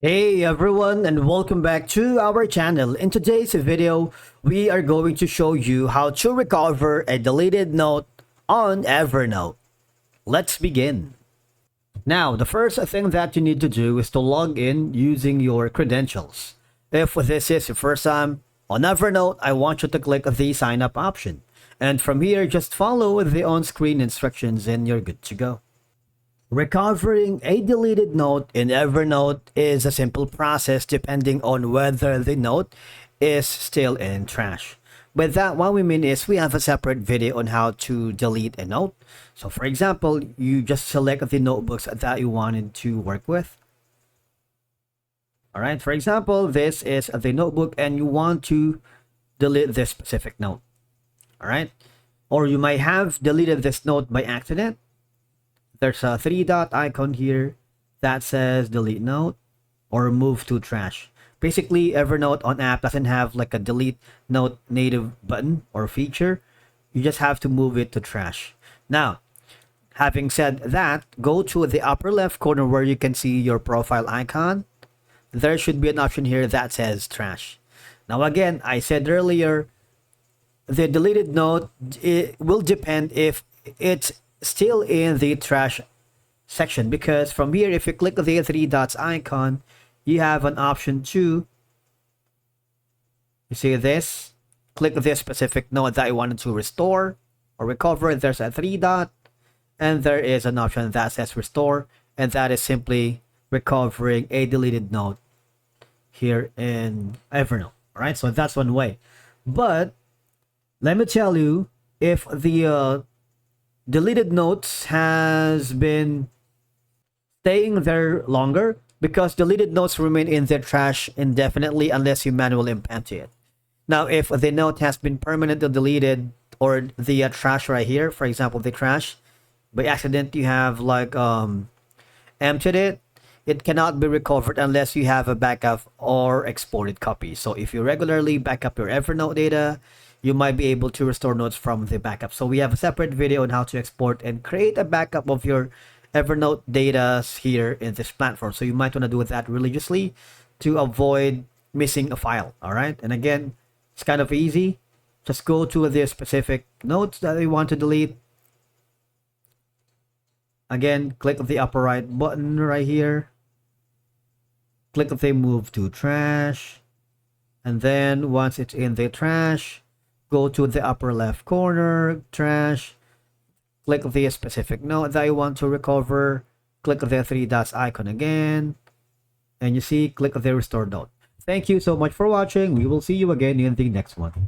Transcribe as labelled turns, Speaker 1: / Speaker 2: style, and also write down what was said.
Speaker 1: Hey everyone, and welcome back to our channel. In today's video, we are going to show you how to recover a deleted note on Evernote. Let's begin. Now, the first thing that you need to do is to log in using your credentials. If this is your first time on Evernote, I want you to click the sign up option. And from here, just follow the on-screen instructions and you're good to go. Recovering a deleted note in Evernote is a simple process depending on whether the note is still in trash. By that, what we mean is we have a separate video on how to delete a note. So for example, you just select the notebooks that you wanted to work with. Alright, for example, this is the notebook and you want to delete this specific note. Alright, or you might have deleted this note by accident. There's a three-dot icon here that says delete note or move to trash. Basically, Evernote on app doesn't have like a delete note native button or feature. You just have to move it to trash. Now, having said that, go to the upper left corner where you can see your profile icon. There should be an option here that says trash. Now again, I said earlier, the deleted note, it will depend if it's still in the trash section, because from here, if you click the three dots icon, you have an option to, you see this, click this specific note that you wanted to restore or recover. There's a three dot and there is an option that says restore, and that is simply recovering a deleted note here in Evernote. All right, so that's one way. But let me tell you, if the deleted notes has been staying there longer, because deleted notes remain in the trash indefinitely unless you manually empty it. Now, if the note has been permanently deleted, or the trash right here, for example, the trash, by accident you have like emptied it, it cannot be recovered unless you have a backup or exported copy. So if you regularly back up your Evernote data, you might be able to restore notes from the backup. So we have a separate video on how to export and create a backup of your Evernote data here in this platform. So you might want to do that religiously to avoid missing a file. All right. And again, it's kind of easy. Just go to the specific notes that you want to delete. Again, click the upper right button right here. Click the move to trash. And then once it's in the trash, go to the upper left corner, trash, click the specific note that you want to recover, click the three dots icon again, and you see, click the restore note. Thank you so much for watching. We will see you again in the next one.